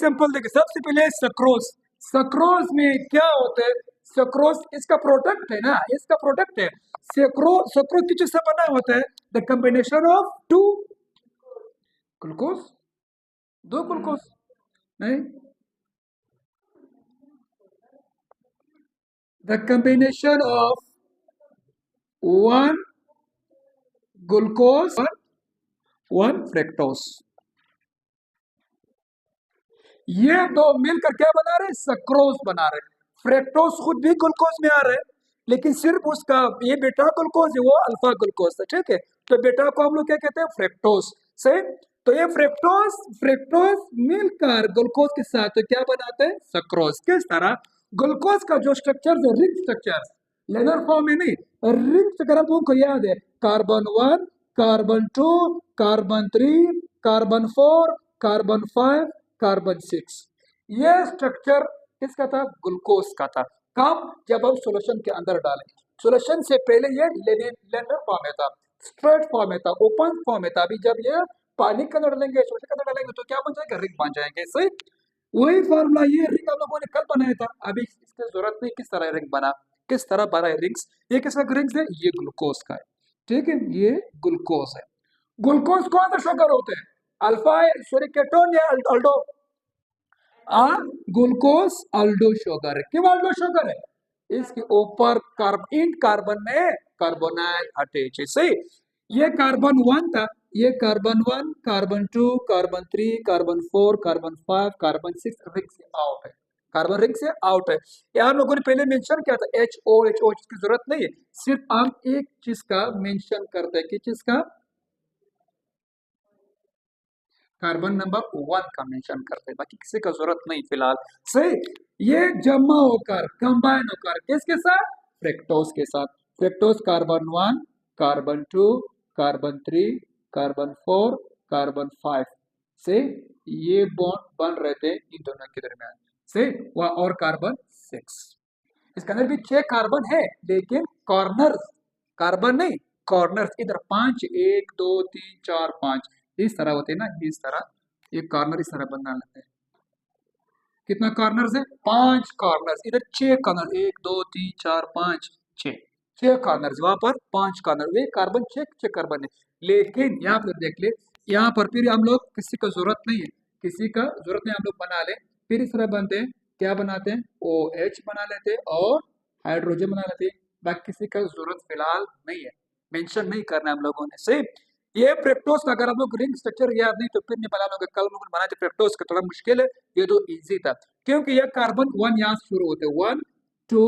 Simple देखिए, सबसे पहले सक्रोज। सक्रोज में क्या होता है? सक्रोज इसका प्रोडक्ट है ना, इसका प्रोडक्ट है। सक्रोज किस चीज से बना होता है? The combination of two glucose, दो ग्लूकोज नहीं, the combination of one glucose one fructose, ये दो मिलकर क्या बना रहे हैं? सक्रोज बना रहे हैं। फ्रेक्टोज खुद भी ग्लूकोज में आ रहे हैं, लेकिन सिर्फ उसका ये बेटा ग्लूकोज है, वो अल्फा ग्लूकोज है, ठीक है। तो बेटा को हम लोग क्या कहते हैं? फ्रेक्टोज। सही। तो ये फ्रेक्टोज फ्रेक्टोज मिलकर ग्लूकोज के साथ तो क्या बनाते हैं? सक्रोज। किस तरह? ग्लूकोज का जो स्ट्रक्चर है रिंग स्ट्रक्चर, लेनर फॉर्म में नहीं, रिंग स्ट्रक्चर हमको याद है। Carbon 1, carbon 2, carbon 3, carbon 4, carbon 5, carbon 6। ये स्ट्रक्चर किसका था? ग्लूकोज का था। कब? जब हम सोल्यूशन के अंदर डालें। सोल्यूशन से पहले ये लेनर फॉर्म में था, स्ट्रेट फॉर्म में था, ओपन फॉर्म में था। अभी जब ये पानी के अंदर डालेंगे, सोल्यूशन के अंदर डालेंगे तो क्या बन जाएगा? रिंग बन जाएंगे। सही। वही फॉर्मूला, ये रिंग हम लोगों ने कल बनाया था, अभी इसकी जरूरत नहीं। किस तरह रिंग बना, किस तरह बना है रिंग्स? ये किसका रिंग्स है? ये ग्लूकोज का है, ठीक है। ये ग्लूकोज है। ग्लूकोज कौन सा शुगर होते हैं? अल्फा सॉरी केटोन या अल्डो? ग्लूकोज अल्डो शुगर है। क्यों अल्डो शुगर है? इसके ऊपर इन कार्बन में कार्बोनाइल अटैच है। सही। ये कार्बन 1 था, ये carbon 1, carbon 2, carbon 3, carbon 4, carbon 5, carbon 6 ring से आउट है, कार्बन रिंग से आउट है। यहाँ लोगों ने पहले मेंशन किया था HO की जरूरत नहीं है, सिर्फ हम एक चीज का मेंशन करते हैं। किस चीज का? कार्बन नंबर 1 का मेंशन करते हैं, बाकी किसी का जरूरत नहीं फिलहाल। सही। ये जमा होकर कंबाइन होकर किसके साथ? फ्रेक्टोज के साथ। Fructose carbon 1, carbon 2, carbon 3, carbon 4, carbon 5 से ये बॉन्ड बन रहे थे इन दोनों के दरमियान से, और कार्बन 6। इसके अंदर भी 6 कार्बन है, लेकिन कॉर्नर कार्बन नहीं, कॉर्नर इधर 5, 1 2 3 4 5 इस तरह होते हैं ना, इस तरह ये कॉर्नर इस तरह बनना लगता है। कितना कॉर्नर है? 5 कॉर्नर। इधर 6 कॉर्नर, 1 2 3 4 5 6, 6 कॉर्नर। वहां पर 5 कॉर्नर, वे कार्बन 6 कार्बन है। लेकिन यहाँ पर देख ले, यहाँ पर फिर हम लोग किसी का जरूरत नहीं है, किसी का जरूरत नहीं, हम लोग बना ले। फिर इस तरह बनते हैं, क्या बनाते हैं? OH बना लेते हैं और हाइड्रोजन बना लेते हैं। बाकी किसी का जरूरत फिलहाल नहीं है, मेंशन नहीं करना हम लोगों ने। सही। ये फ्रेक्टोज का अगर आप लोग रिंग स्ट्रक्चर याद नहीं तो फिर नहीं बना लोगे, कल लोग बनाए थे फ्रेक्टोज का, थोड़ा मुश्किल है, ये तो इजी था। क्योंकि ये कार्बन 1 यहाँ से शुरू होते हैं, 1 2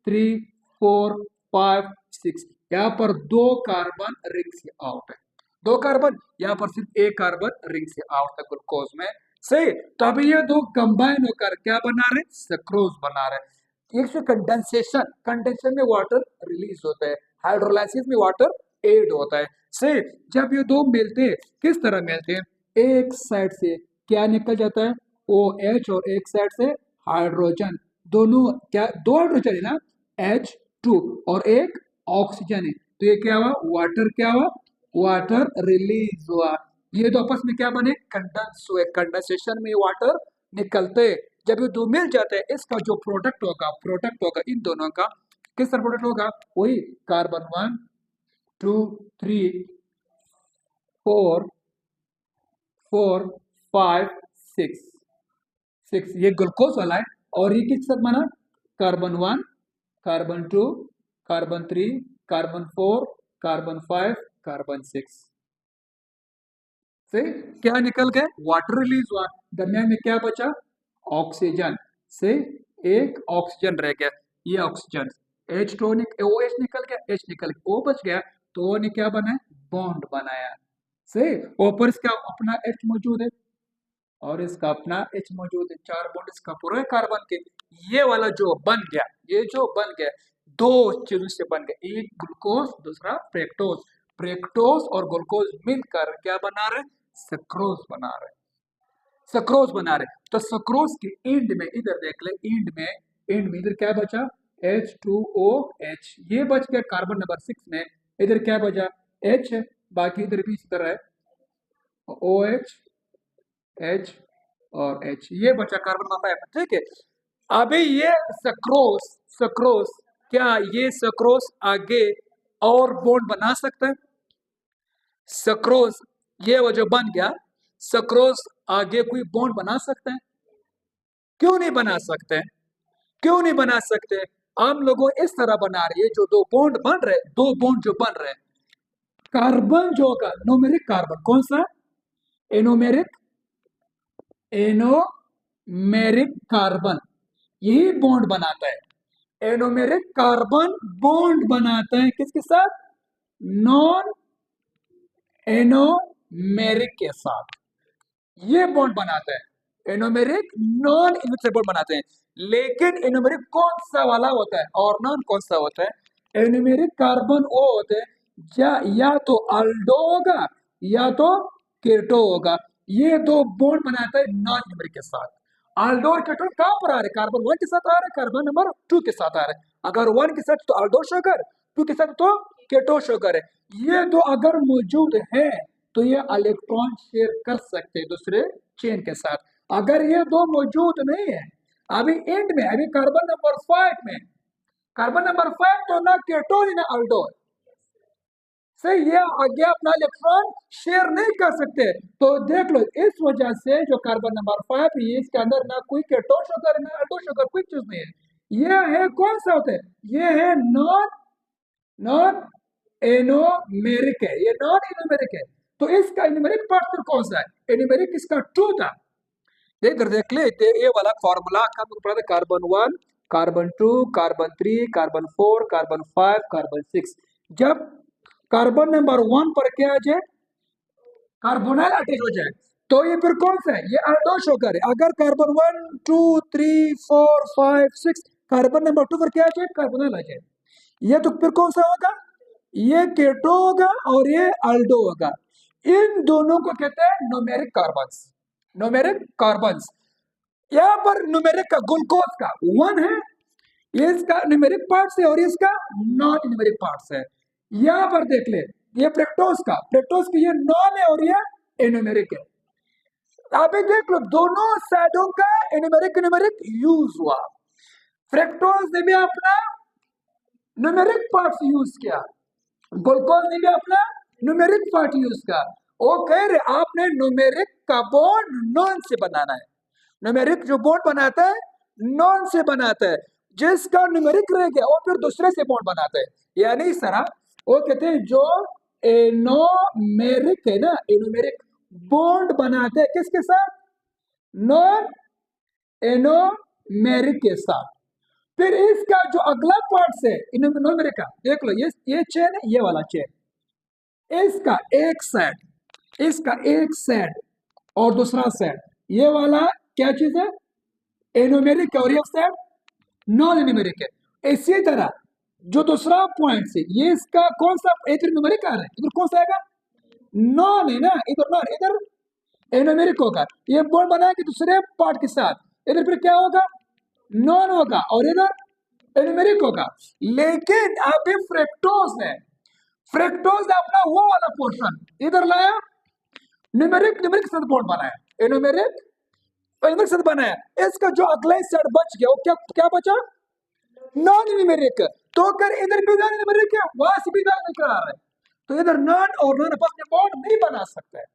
3 4 5 6, यहाँ पर 2 कार्बन रिंग से आउट है, 2 कार्बन, यहाँ पर सिर्फ 1 कार्बन रिंग से आउट है ग्लूकोज में। सही। तो अभी ये दो कंबाइन होकर क्या बना रहे? सक्रोज बना रहे। एक कंडेंसेशन, कंडेंसेशन में वाटर रिलीज होता है, हाइड्रोलाइसिस में वाटर एड होता है। से जब ये दो मिलते हैं, किस तरह मिलते हैं? एक साइड से क्या निकल जाता है? OH, और एक साइड से हाइड्रोजन। दोनों क्या? 2 हाइड्रोजन है ना, H2, और एक ऑक्सीजन है। तो ये क्या हुआ? वाटर क्या हुआ? वाटर रिलीज हुआ। ये दो आपस में क्या बने? कंडेंस हुए। कंडेंसेशन में वाटर निकलते। जब ये दो मिल जाते हैं, इसका जो प्रोडक्ट होगा इन दोनों का, किस तरह प्रोडक्ट होगा? वही कार्बन 1 2 3 4 4 5 6, ये ग्लूकोज वाला है। और ये किस साथ बना? Carbon 1, carbon 2, carbon 3, carbon 4, carbon 5, carbon 6 से क्या निकल गए? वाटर रिलीज हुआ। दरमियान में क्या बचा? ऑक्सीजन। से एक ऑक्सीजन रह गया, ये ऑक्सीजन। OH निकल गया, H निकल गया, O बच गया, तो O ने क्या बनाया? बॉन्ड बनाया। से ऊपर इसका अपना H मौजूद है और इसका अपना H मौजूद है, 4 बॉन्ड इसका पूरा है कार्बन के। ये वाला जो बन गया, ये जो बन गया, 2 चीजों से बन गया, एक ग्लूकोज, दूसरा फ्रेक्टोज। फ्रेक्टोज और ग्लूकोज मिलकर क्या बना रहे? सक्रोज बना रहे, सक्रोज बना रहे। तो सक्रोज के एंड में इधर देख ले, एंड में इधर क्या बचा? H2OH, ये बच गया कार्बन नंबर 6 में। इधर क्या बचा? H, बाकी इधर भी इसी तरह है, OH H और H, ये बचा कार्बन नंबर 5, ठीक है। अभी ये सक्रोस, सक्रोस, क्या ये सक्रोस आगे और बॉन्ड बना सकता है? सक्रोस, ये वो जो बन गया, सक्रोस आगे कोई बॉन्ड बना सकता है? क्यों नहीं बना सकते? क्यों नहीं बना सकते? हम लोगों इस तरह बना रही है, जो दो बॉन्ड बन रहे, दो बॉन्ड जो बन रहे, कार्बन जो होगा न्यूमेरिक कार्बन, कौन सा? एनोमेरिक, एनोमेरिक कार्बन, यही बॉन्ड बनाता है। एनोमेरिक कार्बन बॉन्ड बनाता है किसके साथ? नॉन एनोमेरिक के साथ, ये बॉन्ड बनाता है। एनोमेरिक नॉन एनोमेरिक बॉन्ड बनाते हैं, लेकिन एनोमेरिक कौन सा वाला होता है और नॉन कौन सा होता है? एनोमेरिक कार्बन वो होते हैं या तो अल्डो होगा या तो केटो होगा, ये दो बॉन्ड बनाता है नॉन एनोमेरिक के साथ। अल्डो और केटो कहां पर आ रहे? कार्बन 1 के साथ आ रहे, कार्बन नंबर 2 के साथ आ रहे। अगर 1 के साथ तो अल्डो शुगर, 2 के साथ तो केटो शुगर है। ये दो अगर मौजूद है तो ये इलेक्ट्रॉन शेयर कर सकते हैं दूसरे चेन के साथ। अगर ये दो मौजूद नहीं है, अभी एंड में, अभी कार्बन नंबर 5 में, कार्बन नंबर 5 तो ना केटोन ना अल्डोन, सही, ये आगे अपना इलेक्ट्रॉन शेयर नहीं कर सकते। तो देख लो, इस वजह से जो कार्बन नंबर 5 है, इसके अंदर ना कोई केटोन शुगर ना अल्डो शुगर, कोई चीज नहीं है। ये है कौन सा होता है? ये है नॉन नॉन एनोमेरिक है, ये नॉन एनोमेरिक है। तो इसका एनोमेरिक पार्ट फिर कौन सा है? एनोमेरिक इसका 2 था। देख ले, ये वाला फॉर्मूला का पड़ा था, carbon 1, carbon 2, carbon 3, carbon 4, carbon 5, carbon 6। जब कार्बन नंबर 1 पर क्या आ जाए, कार्बोनाइल अटैच हो जाए, तो ये फिर कौन सा है? ये अल्डोस शुगर है। अगर कार्बन 1 2 3 4 5 6 कार्बन नंबर 2 पर क्या आ जाए? कार्बोनाइल आ जाए, ये तो फिर कौन सा होगा? ये केटो होगा और ये अल्डो होगा। इन दोनों को कहते हैं न्यूमेरिक कार्बन्स, न्यूमेरिक कार्बन्स। यहाँ पर न्यूमेरिक का ग्लूकोज का 1 है, ये इसका न्यूमेरिक पार्ट्स है और इसका नॉन न्यूमेरिक पार्ट्स है। यहाँ पर देख ले, ये फ्रेक्टोज की ये नॉन है और ये एन्यूमेरिक है। अभी देख लो, दोनों साइडों का एन्यूमेरिक न्यूमेरिक यूज हुआ। फ्रेक्टोज ने भी अपना न्यूमेरिक पार्ट्स यूज किया, ग्लूकोज ने भी अपना न्यूमेरिक पार्ट यूज किया। वो कह रहे आपने न्यूमेरिक का बॉन्ड नॉन से बनाना है। न्यूमेरिक जो बॉन्ड बनाता है नॉन से बनाता है, जिसका न्यूमेरिक रह गया वो फिर दूसरे से बॉन्ड बनाता है। यानी इस तरह वो कहते हैं जो एनोमेरिक है ना, एनोमेरिक बॉन्ड बनाते हैं किसके साथ? नॉन एनोमेरिक के साथ। फिर इसका जो अगला पार्ट है एनोमेरिक का, देख लो, ये चेन है, ये वाला चेन, इसका एक साइड, इसका एक साइड और दूसरा साइड, ये वाला क्या चीज है? एनोमेरिक है और ये साइड नॉन एनोमेरिक है। इसी तरह जो दूसरा पॉइंट है, ये इसका कौन सा? इधर न्यूमेरिक आ रहा है, इधर कौन सा आएगा? नॉन है ना, इधर नॉन, इधर एनोमेरिक होगा। ये बॉन्ड बनाएंगे दूसरे पार्ट के साथ, इधर फिर क्या होगा? नॉन होगा और इधर एनोमेरिक होगा। लेकिन अभी फ्रेक्टोज ने अपना वो वाला पोर्शन इधर लाया, न्यूमेरिक न्यूमेरिक साथ बॉन्ड बनाया, एनोमेरिक एनोमेरिक साथ बनाया। इसका जो अगला साइड बच गया, वो क्या क्या बचा? Non numeric. तो अगर इधर भी नॉन न्यूमेरिक है, वहां से भी नॉन निकल आ रहा है, तो इधर नॉन और नॉन आपस में बॉन्ड नहीं बना सकते।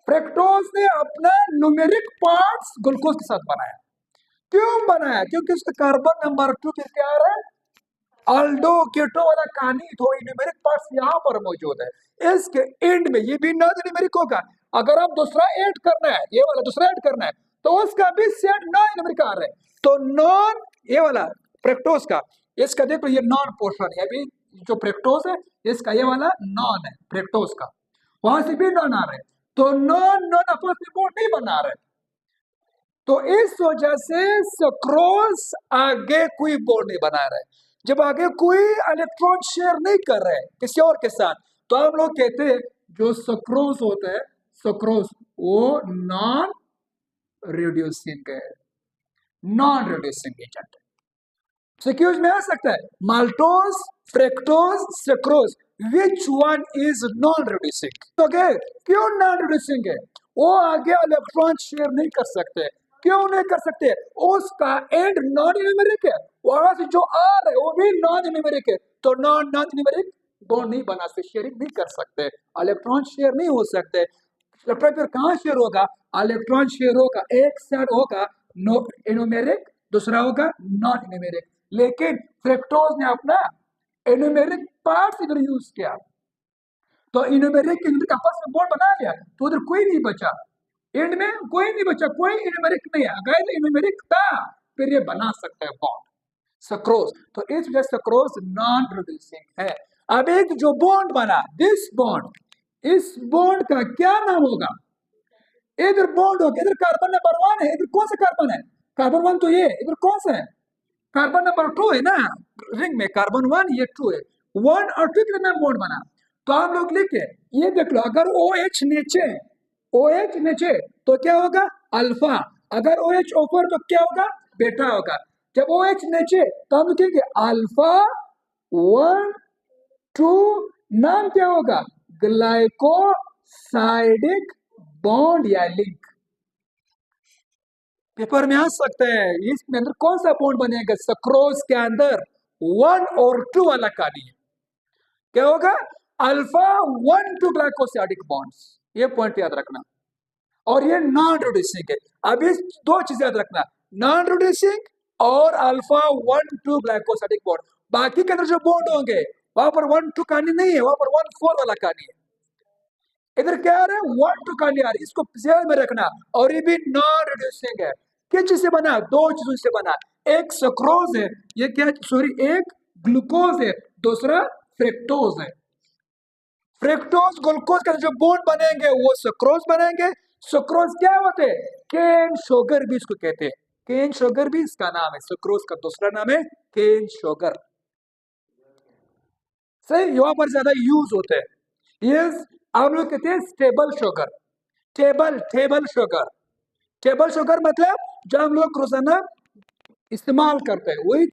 फ्रेक्टोज ने अपना न्यूमेरिक पार्ट्स ग्लूकोज के साथ बनाया। क्यों बनाया? क्योंकि उसका कार्बन नंबर 2 किसके आ रहा है? अल्डो केटो वाला कहानी, थोड़ी न्यूमेरिक पार्ट्स यहाँ पर मौजूद है। इसके एंड में ये भी नॉन न्यूमेरिक होगा। अगर आप दूसरा ऐड करना है, ये वाला दूसरा ऐड करना है, तो उसका भी सेट नॉन न्यूमेरिक आ रहा है। तो नॉन, ये वाला फ्रेक्टोज का, इसका देखो ये नॉन पोर्शन है, अभी जो फ्रेक्टोज है इसका ये वाला नॉन है फ्रेक्टोज का, वहां से भी नॉन आ रहे हैं, तो नॉन नॉन आपस में बॉन्ड नहीं बना रहे। तो इस वजह से सक्रोज आगे कोई बॉन्ड नहीं बना रहा है। जब आगे कोई इलेक्ट्रॉन शेयर नहीं कर रहे हैं किसी और के साथ, तो हम लोग कहते हैं जो सक्रोज होता है, सक्रोज वो नॉन रिड्यूसिंग है, नॉन रिड्यूसिंग एजेंट है। सिक्यूज में आ सकता है maltose, fructose, sucrose, which one is non reducing? तो क्यों नॉन रिड्यूसिंग है? वो आगे इलेक्ट्रॉन शेयर नहीं कर सकते। क्यों नहीं कर सकते? उसका एंड नॉन न्यूमेरिक है, वहां से जो आ रहा है वो भी नॉन न्यूमेरिक है, तो नॉन न्यूमेरिक बॉन्ड नहीं बना सकते, शेयरिंग नहीं कर सकते, इलेक्ट्रॉन शेयर नहीं हो सकते। इलेक्ट्रॉन फिर कहाँ शेयर होगा? इलेक्ट्रॉन शेयर होगा एक साइड होगा न्यूमेरिक, दूसरा होगा नॉन न्यूमेरिक। लेकिन फ्रक्टोज ने अपना न्यूमेरिक पार्ट इधर यूज किया, तो न्यूमेरिक के अंदर आपस में बॉन्ड बना लिया, तो उधर कोई नहीं बचा, एंड में कोई नहीं बचा, कोई न्यूमेरिक नहीं है। अगर न्यूमेरिक था फिर ये बना सकता है बॉन्ड सक्रोज, तो इस वजह सक्रोज नॉन रिड्यूसिंग है। अब एक जो बॉन्ड बना दिस बॉन्ड, इस बॉन्ड का क्या नाम होगा? इधर बॉन्ड होगा, इधर कार्बन नंबर 1 है, इधर कौन सा कार्बन है? कार्बन 1 तो ये, इधर कौन सा है? कार्बन नंबर 2 है ना, रिंग में कार्बन 1 ये 2 है, 1 और 2 के नाम बॉन्ड बना। तो आप लोग लिखे, ये देख लो, अगर OH नीचे है, OH नीचे तो क्या होगा? अल्फा, अगर OH ऊपर तो क्या होगा? बेटा होगा। जब OH नीचे तो हम लिखेंगे अल्फा 1 2, नाम क्या होगा? ग्लाइकोसाइडिक बॉन्ड या लिंक। पेपर में आ सकता है, इसमें अंदर कौन सा बॉन्ड बनेगा? सक्रोज के अंदर 1 और 2 वाला कहानी है, क्या होगा? अल्फा 1 2 ग्लाइकोसाइडिक बॉन्ड्स, ये पॉइंट याद रखना। और ये नॉन रिड्यूसिंग है। अब इस दो चीजें याद रखना, नॉन रिड्यूसिंग और अल्फा 1 2 ग्लाइकोसाइडिक बॉन्ड। बाकी के अंदर जो बॉन्ड होंगे वहां पर 1 2 कहानी नहीं है, वहां पर 1 4 वाला कहानी है। इधर क्या आ रहा है? 1 2 कहानी आ रही है, इसको ध्यान में रखना। और ये भी नॉन रिड्यूसिंग है। किस चीज से बना? दो चीजों से बना, एक सक्रोज है, ये क्या, सॉरी, एक ग्लूकोज है, दूसरा फ्रक्टोज है। फ्रक्टोज ग्लूकोज का जो बॉन्ड बनेंगे वो सक्रोज बनेंगे। सक्रोज क्या होते हैं? केन शुगर भी इसको कहते हैं, केन शुगर भी इसका नाम है, सक्रोज का दूसरा नाम है केन शुगर। सही, यहाँ पर ज्यादा यूज होते हैं। ये आप लोग कहते हैं stable sugar, table sugar. Table sugar मतलब जो हम लोग रोजाना इस्तेमाल करते हैं वही